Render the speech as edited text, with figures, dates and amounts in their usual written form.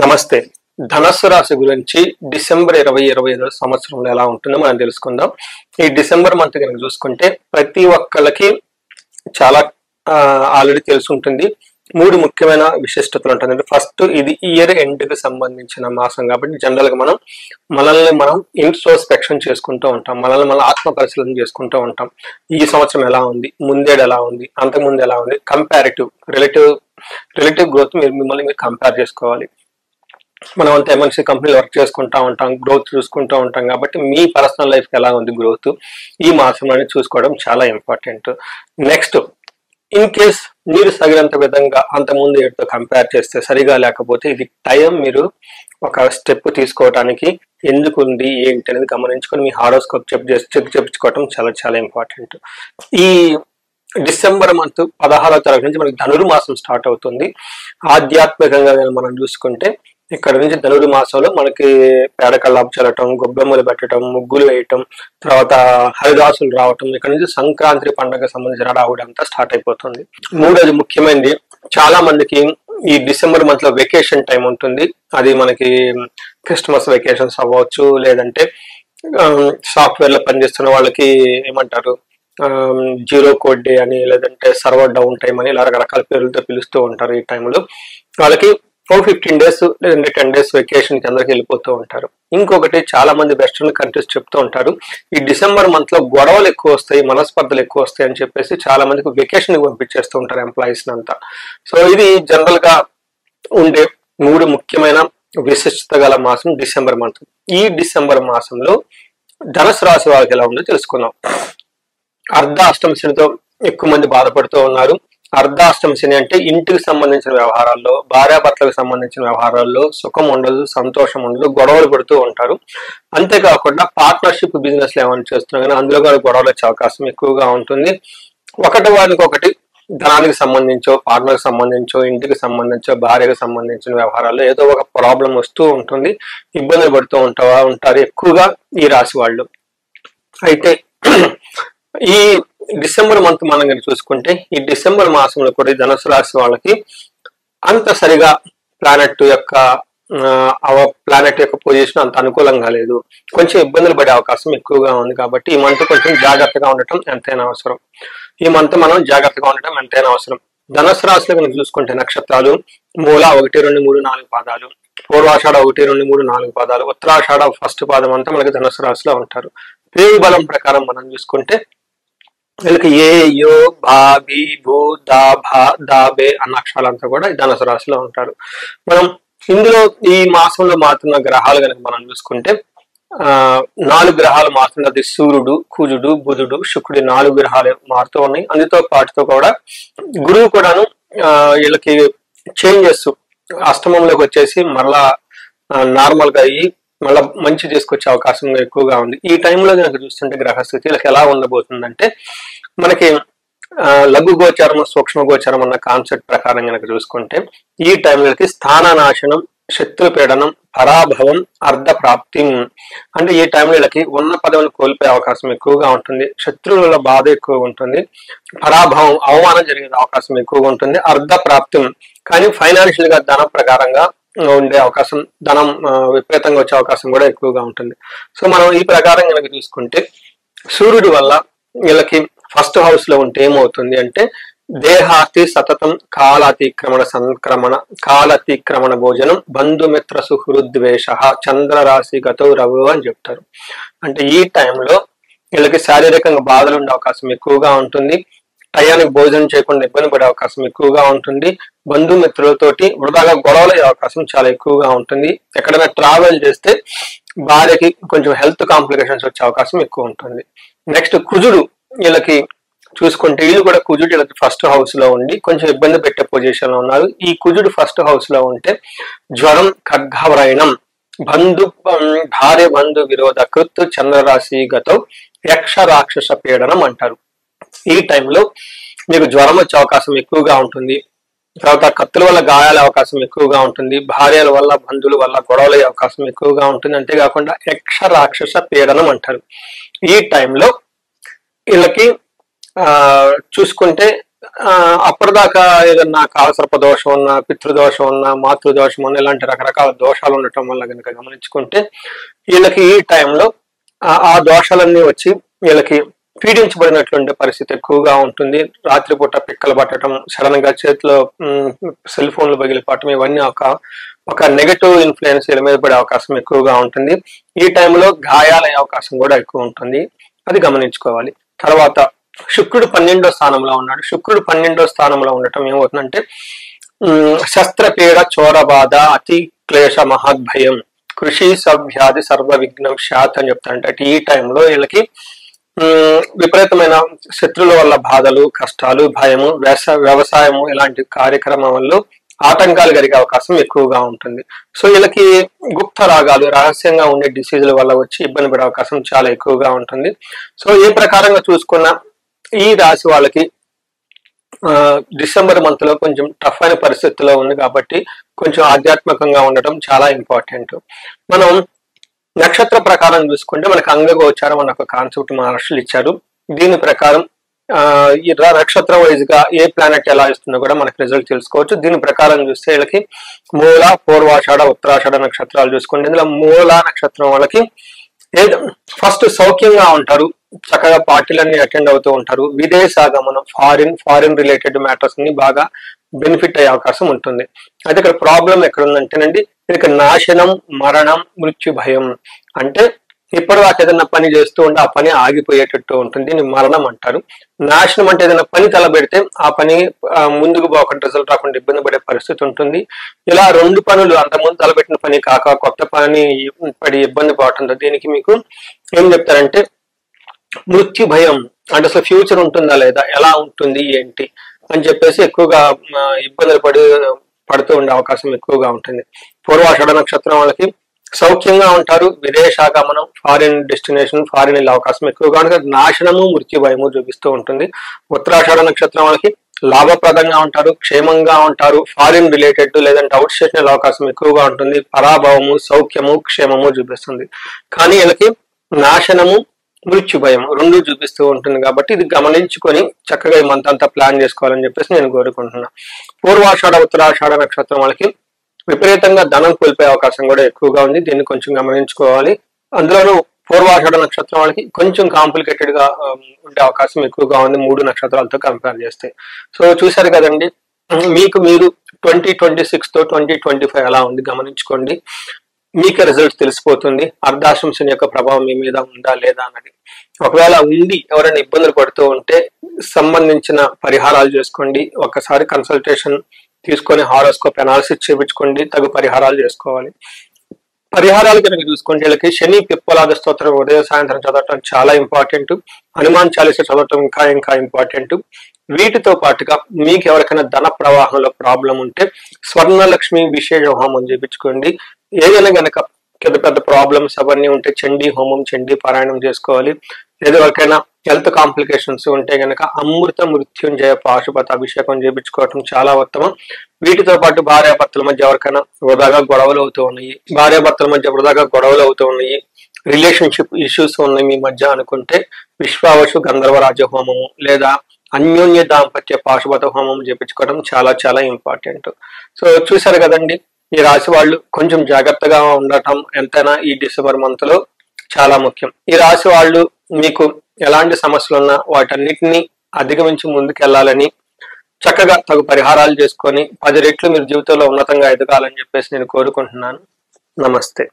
నమస్తే. ధనస్సు రాశి గురించి డిసెంబర్ 2025 సంవత్సరంలో ఎలా ఉంటుందో మనం తెలుసుకుందాం. ఈ డిసెంబర్ మంత్ కనుక చూసుకుంటే ప్రతి ఒక్కళ్ళకి చాలా ఆల్రెడీ తెలిసి ఉంటుంది. 3 ముఖ్యమైన విశిష్టతలు ఉంటుంది. ఫస్ట్, ఇది ఇయర్ ఎండ్ కి సంబంధించిన మాసం కాబట్టి జనరల్ గా మనల్ని మనం ఇంట్రోస్పెక్షన్ చేసుకుంటూ ఉంటాం. మనల్ని మనం ఆత్మ పరిశీలన చేసుకుంటూ ఉంటాం. ఈ సంవత్సరం ఎలా ఉంది, ముందేడు ఎలా ఉంది, అంతకుముందు ఎలా ఉంది, రిలేటివ్ గ్రోత్ మిమ్మల్ని మీరు కంపేర్ చేసుకోవాలి. మనం అంతా ఎంఎన్సీ కంపెనీలు వర్క్ చేసుకుంటూ ఉంటాం, గ్రోత్ చూసుకుంటూ ఉంటాం కాబట్టి మీ పర్సనల్ లైఫ్ ఎలా ఉంది గ్రోత్ ఈ మాసంలోనే చూసుకోవడం చాలా ఇంపార్టెంట్. నెక్స్ట్, ఇన్ కేస్ మీరు సగినంత విధంగా అంతకుముందు ఏడుతో కంపేర్ చేస్తే సరిగా లేకపోతే ఇది టైం మీరు ఒక స్టెప్ తీసుకోవడానికి ఎందుకు ఉంది ఏంటి అనేది గమనించుకొని మీ హారోస్కోప్ చెక్ చేయించుకోవడం చాలా చాలా ఇంపార్టెంట్. ఈ డిసెంబర్ మంత్ 16వ తారీఖు నుంచి మనకి ధనుర్మాసం స్టార్ట్ అవుతుంది. ఆధ్యాత్మికంగా మనం చూసుకుంటే ఇక్కడ నుంచి ధనుడు మాసంలో మనకి పేడకల్లాపు చల్లటం, గొబ్బెమ్మలు పెట్టడం, ముగ్గులు వేయటం, తర్వాత హరిదాసులు రావటం, ఇక్కడ నుంచి సంక్రాంతి పండుగ సంబంధించిన హడావుడి అంతా స్టార్ట్ అయిపోతుంది. మూడోది ముఖ్యమైనది, చాలా మందికి ఈ డిసెంబర్ మంత్ లో వెకేషన్ టైం ఉంటుంది. అది మనకి క్రిస్మస్ వెకేషన్స్ అవ్వచ్చు, లేదంటే సాఫ్ట్వేర్ లో పనిచేస్తున్న వాళ్ళకి ఏమంటారు జీరో కోడ్ డే అని, లేదంటే సర్వర్ డౌన్ టైం అని ఇలా రకరకాల పేర్లతో పిలుస్తూ ఉంటారు. ఈ టైంలో వాళ్ళకి 15 days లేదంటే 10 days వెకేషన్ కి అందరికి వెళ్ళిపోతూ ఉంటారు. ఇంకొకటి, చాలా మంది వెస్టర్న్ కంట్రీస్ చెప్తూ ఉంటారు ఈ డిసెంబర్ మంత్ లో గొడవలు ఎక్కువ వస్తాయి, మనస్పర్ధలు ఎక్కువ వస్తాయి అని చెప్పేసి చాలా మందికి వెకేషన్ కి పంపించేస్తూ ఉంటారు ఎంప్లాయీస్ అంతా. సో ఇది జనరల్ గా ఉండే 3 ముఖ్యమైన విశిష్టత గల మాసం డిసెంబర్ మంత్. ఈ డిసెంబర్ మాసంలో ధనుసు రాశి వాళ్ళకి ఎలా ఉందో తెలుసుకుందాం. అర్ధాష్టమ శనితో ఎక్కువ మంది బాధపడుతూ ఉన్నారు. అర్ధాష్టమ శని అంటే ఇంటికి సంబంధించిన వ్యవహారాల్లో, భార్యాభర్తలకు సంబంధించిన వ్యవహారాల్లో సుఖం ఉండదు, సంతోషం ఉండదు, గొడవలు పడుతూ ఉంటారు. అంతేకాకుండా పార్ట్నర్షిప్ బిజినెస్ ఏమైనా చేస్తున్నా కానీ అందులో కూడా గొడవలు వచ్చే అవకాశం ఎక్కువగా ఉంటుంది. ఒకటి ధనానికి సంబంధించో, పార్ట్నర్కి సంబంధించో, ఇంటికి సంబంధించో, భార్యకు సంబంధించిన వ్యవహారాల్లో ఏదో ఒక ప్రాబ్లం వస్తూ ఉంటుంది, ఇబ్బందులు పడుతూ ఉంటారు ఎక్కువగా ఈ రాశి వాళ్ళు. అయితే ఈ డిసెంబర్ మంత్ మనం కనుక చూసుకుంటే ఈ డిసెంబర్ మాసంలో కూడా ధనుసు రాశి వాళ్ళకి అంత సరిగా ప్లానెట్ యొక్క పొజిషన్ అంత అనుకూలంగా లేదు, కొంచెం ఇబ్బందులు పడే అవకాశం ఎక్కువగా ఉంది. కాబట్టి ఈ మంత్ కొంచెం జాగ్రత్తగా ఉండటం ఎంతైనా అవసరం. ధనుసు రాశిలో కనుక చూసుకుంటే నక్షత్రాలు మూల 1, 2, 3, 4 పాదాలు, పూర్వాషాఢ 1, 2, 3, 4 పాదాలు, ఉత్తరాషాఢ ఫస్ట్ పాదం అంతా మనకి ధనుసు రాశిలో ఉంటారు. పేరు బలం ప్రకారం మనం చూసుకుంటే వీళ్ళకి ఏ, యో, భా, బి, భూ, దా, భా, దా, బే అన్న అక్షరాలంతా కూడా ధనుసు రాశిలో ఉంటారు. మనం ఇందులో ఈ మాసంలో మారుతున్న గ్రహాలు కనుక మనం చూసుకుంటే 4 గ్రహాలు మారుతున్నది. సూర్యుడు, కుజుడు, బుధుడు, శుక్రుడు 4 గ్రహాలు మారుతూ ఉన్నాయి. అందుతో పాటుతో కూడా గురువు కూడాను వీళ్ళకి చేంజెస్ అష్టమంలోకి వచ్చేసి మళ్ళా నార్మల్ గా అయ్యి మళ్ళీ మంచి తీసుకొచ్చే అవకాశం ఎక్కువగా ఉంది. ఈ టైంలో కనుక చూస్తుంటే గ్రహస్థితి వీళ్ళకి ఎలా ఉండబోతుందంటే మనకి లఘు గోచారం, సూక్ష్మ గోచారం అన్న కాన్సెప్ట్ ప్రకారం కనుక చూసుకుంటే ఈ టైంలోకి స్థాననాశనం, శత్రుపీడనం, పరాభవం, అర్ధప్రాప్తి అంటే ఈ టైంలో వీళ్ళకి ఉన్న పదవిని కోల్పోయే అవకాశం ఎక్కువగా ఉంటుంది. శత్రువుల బాధ ఎక్కువగా ఉంటుంది. పరాభవం, అవమానం జరిగే అవకాశం ఎక్కువగా ఉంటుంది. అర్ధప్రాప్తి కానీ ఫైనాన్షియల్ గా ధన ప్రకారంగా ఉండే అవకాశం, ధనం విపరీతంగా వచ్చే అవకాశం కూడా ఎక్కువగా ఉంటుంది. సో మనం ఈ ప్రకారం కనుక చూసుకుంటే సూర్యుడి వల్ల వీళ్ళకి ఫస్ట్ హౌస్ లో ఉంటే ఏమవుతుంది అంటే దేహాతి సతతం కాలాతిక్రమణ భోజనం, బంధుమిత్ర సుహృద్వేష, చంద్ర రాశి గతో రఘు అని చెప్తారు. అంటే ఈ టైంలో వీళ్ళకి శారీరకంగా బాధలు ఉండే అవకాశం ఎక్కువగా ఉంటుంది. టయానికి భోజనం చేయకుండా ఇబ్బంది పడే అవకాశం ఎక్కువగా ఉంటుంది. బంధుమిత్రులతోటి వృధాగా గొడవలు అయ్యే అవకాశం చాలా ఎక్కువగా ఉంటుంది. ఎక్కడైనా ట్రావెల్ చేస్తే భార్యకి కొంచెం హెల్త్ కాంప్లికేషన్స్ వచ్చే అవకాశం ఎక్కువ ఉంటుంది. నెక్స్ట్, కుజుడు వీళ్ళకి చూసుకుంటే వీళ్ళు కూడా కుజుడు వీళ్ళకి ఫస్ట్ హౌస్ లో ఉండి కొంచెం ఇబ్బంది పెట్టే పొజిషన్ లో ఉన్నారు. ఈ కుజుడు ఫస్ట్ హౌస్ లో ఉంటే జ్వరం, ఖడ్గవ్రైనం, భార్య బంధు విరోధ కృత్, చంద్రరాశి గతో యక్ష రాక్షస పీడనం అంటారు. ఈ టైంలో మీకు జ్వరం వచ్చే అవకాశం ఎక్కువగా ఉంటుంది. తర్వాత కత్తుల వల్ల గాయాల అవకాశం ఎక్కువగా ఉంటుంది. భార్యల వల్ల, బంధువుల వల్ల గొడవల అవకాశం ఎక్కువగా ఉంటుంది. అంతేకాకుండా యక్ష రాక్షస పీడనం అంటారు. ఈ టైంలో వీళ్ళకి చూసుకుంటే అప్పటిదాకా ఏదన్నా కాలసర్ప దోషం ఉన్నా, పితృదోషం ఉన్నా, మాతృదోషం ఉన్నా, ఇలాంటి రకరకాల దోషాలు ఉండటం వల్ల కనుక గమనించుకుంటే వీళ్ళకి ఈ టైంలో ఆ దోషాలన్నీ వచ్చి వీళ్ళకి పీడించబడినటువంటి పరిస్థితి ఎక్కువగా ఉంటుంది. రాత్రిపూట పిక్కలు పట్టడం, సడన్ గా చేతిలో సెల్ ఫోన్లు పగిలిపోవటం, ఇవన్నీ ఒక నెగటివ్ ఇన్ఫ్లుయెన్స్ వీళ్ళ మీద పడే అవకాశం ఎక్కువగా ఉంటుంది. ఈ టైంలో గాయాలయ్యే అవకాశం కూడా ఎక్కువ ఉంటుంది, అది గమనించుకోవాలి. తర్వాత శుక్రుడు 12వ స్థానంలో ఉన్నాడు. శుక్రుడు 12వ స్థానంలో ఉండటం ఏమవుతుందంటే శస్త్రపీడ, చోరబాధ, అతి క్లేశ, మహద్భయం, కృషి సవ్యాధి, సర్వ విఘ్నం శాత్ అని చెప్తారంటే ఈ టైంలో వీళ్ళకి విపరీతమైన శత్రువుల వల్ల బాధలు, కష్టాలు, భయము, వ్యవసాయము ఇలాంటి కార్యక్రమాల్లో ఆటంకాలు కలిగే అవకాశం ఎక్కువగా ఉంటుంది. సో వీళ్ళకి గుప్త రాగాలు, రహస్యంగా ఉండే డిసీజుల వల్ల వచ్చి ఇబ్బంది పడే అవకాశం చాలా ఎక్కువగా ఉంటుంది. సో ఏ ప్రకారంగా చూసుకున్నా ఈ రాశి వాళ్ళకి డిసెంబర్ మంత్ లో కొంచెం టఫ్ అయిన పరిస్థితుల్లో ఉంది కాబట్టి కొంచెం ఆధ్యాత్మికంగా ఉండటం చాలా ఇంపార్టెంట్. మనం నక్షత్ర ప్రకారం చూసుకుంటే మనకు అంగగోచారం అన్న ఒక కాన్సెప్ట్ మహర్షులు ఇచ్చారు. దీని ప్రకారం ఈ నక్షత్ర వైజ్ గా ఏ ప్లానెట్ ఎలా ఇస్తుందో కూడా మనకి రిజల్ట్ తెలుసుకోవచ్చు. దీని ప్రకారం చూస్తే వీళ్ళకి మూల, పూర్వాషాఢ, ఉత్తరాషాఢ నక్షత్రాలు చూసుకోండి. ఇందులో మూల నక్షత్రం వాళ్ళకి ఫస్ట్ సౌఖ్యంగా ఉంటారు, చక్కగా పార్టీలన్నీ అటెండ్ అవుతూ ఉంటారు, విదేశాగమనం, ఫారిన్ రిలేటెడ్ మ్యాటర్స్ ని బాగా బెనిఫిట్ అయ్యే అవకాశం ఉంటుంది. అయితే ఇక్కడ ప్రాబ్లం ఎక్కడ ఉందంటేనండి, ఇక్కడ నాశనం, మరణం, మృత్యు భయం. అంటే ఇప్పటిదాకా ఏదైనా పని చేస్తూ ఉంటే ఆ పని ఆగిపోయేటట్టు ఉంటుంది, దీన్ని మరణం అంటారు. నాశనం అంటే ఏదైనా పని తలబెడితే ఆ పని ముందుకు పోకుండా రిజల్ట్ రాకుండా ఇబ్బంది పడే పరిస్థితి ఉంటుంది. ఇలా రెండు పనులు అంతకుముందు తలబెట్టిన పని కాక కొత్త పని పడి ఇబ్బంది పడుతుంది. దీనికి మీకు ఏం చెప్తారంటే మృత్యు భయం, అంటే అసలు ఫ్యూచర్ ఉంటుందా లేదా, ఎలా ఉంటుంది ఏంటి అని చెప్పేసి ఎక్కువగా ఇబ్బందులు పడుతూ ఉండే అవకాశం ఎక్కువగా ఉంటుంది. పూర్వాషాఢ నక్షత్రం వాళ్ళకి సౌఖ్యంగా ఉంటారు, విదేశాగమనం, ఫారిన్ డెస్టినేషన్, ఫారిన్ వెళ్ళే అవకాశం ఎక్కువగా ఉంటుంది, నాశనము, మృత్యు భయము చూపిస్తూ ఉంటుంది. ఉత్తరాషాఢ నక్షత్రం వాళ్ళకి లాభప్రదంగా ఉంటారు, క్షేమంగా ఉంటారు, ఫారిన్ రిలేటెడ్ లేదంటే అవుట్ స్టేషన్ వెళ్ళే అవకాశం ఎక్కువగా ఉంటుంది, పరాభవము, సౌఖ్యము, క్షేమము చూపిస్తుంది. కానీ వీళ్ళకి నాశనము, మృత్యు భయం రెండు చూపిస్తూ ఉంటుంది. కాబట్టి ఇది గమనించుకొని చక్కగా ఈ మంత్ అంతా ప్లాన్ చేసుకోవాలని చెప్పేసి నేను కోరుకుంటున్నా. పూర్వాషాఢ, ఉత్తరాషాఢ నక్షత్రం వాళ్ళకి విపరీతంగా ధనం కోల్పోయే అవకాశం కూడా ఎక్కువగా ఉంది, దీన్ని కొంచెం గమనించుకోవాలి. అందులోనూ పూర్వాషాఢ నక్షత్రం వాళ్ళకి కొంచెం కాంప్లికేటెడ్ గా ఉండే అవకాశం ఎక్కువగా ఉంది 3 నక్షత్రాలతో కంపేర్ చేస్తే. సో చూశారు కదండి, మీకు మీరు 2026 తో 2025 ఎలా ఉంది గమనించుకోండి, మీకే రిజల్ట్ తెలిసిపోతుంది. అర్ధాశ్రమ శని యొక్క ప్రభావం మీ మీద ఉందా లేదా అన్నది. ఒకవేళ ఉండి ఎవరైనా ఇబ్బందులు పడుతూ ఉంటే సంబంధించిన పరిహారాలు చేసుకోండి, ఒక్కసారి కన్సల్టేషన్ తీసుకొని హారోస్కోప్ అనాలిసిస్ చేయించుకోండి, తగు పరిహారాలు చేసుకోవాలి. పరిహారాలు కనుక చూసుకుంటే వీళ్ళకి శని పిప్పలాద స్తోత్రం ఉదయం సాయంత్రం చదవటం చాలా ఇంపార్టెంట్, హనుమాన్ చాలీస చదవటం ఇంకా ఇంపార్టెంట్. వీటితో పాటుగా మీకు ఎవరికైనా ధన ప్రవాహంలో ప్రాబ్లం ఉంటే స్వర్ణలక్ష్మి విశేష హోమం చేయించుకోండి. ఏదైనా గనక పెద్ద ప్రాబ్లమ్స్ అవన్నీ ఉంటే చండీ హోమం, చండీ పారాయణం చేసుకోవాలి. లేదా ఎవరికైనా హెల్త్ కాంప్లికేషన్స్ ఉంటే గనక అమృత మృత్యుంజయ పాశుపత అభిషేకం చేయించుకోవటం చాలా ఉత్తమం. వీటితో పాటు భార్యాభర్తల మధ్య ఎవరికైనా వృధాగా గొడవలు అవుతూ ఉన్నాయి, రిలేషన్షిప్ ఇష్యూస్ ఉన్నాయి మీ మధ్య అనుకుంటే విశ్వావశు గంధర్వరాజ హోమము లేదా అన్యోన్య దాంపత్య పాశుపత హోమం చేయించుకోవడం చాలా ఇంపార్టెంట్. సో చూసారు కదండి, ఈ రాశి వాళ్ళు కొంచెం జాగ్రత్తగా ఉండటం ఎంతైనా ఈ డిసెంబర్ మంత్ లో చాలా ముఖ్యం. ఈ రాశి వాళ్ళు మీకు ఎలాంటి సమస్యలు ఉన్నా వాటన్నిటిని అధిగమించి ముందుకెళ్లాలని, చక్కగా తగు పరిహారాలు చేసుకొని 10 రెట్లు మీరు జీవితంలో ఉన్నతంగా ఎదగాలని చెప్పేసి నేను కోరుకుంటున్నాను. నమస్తే.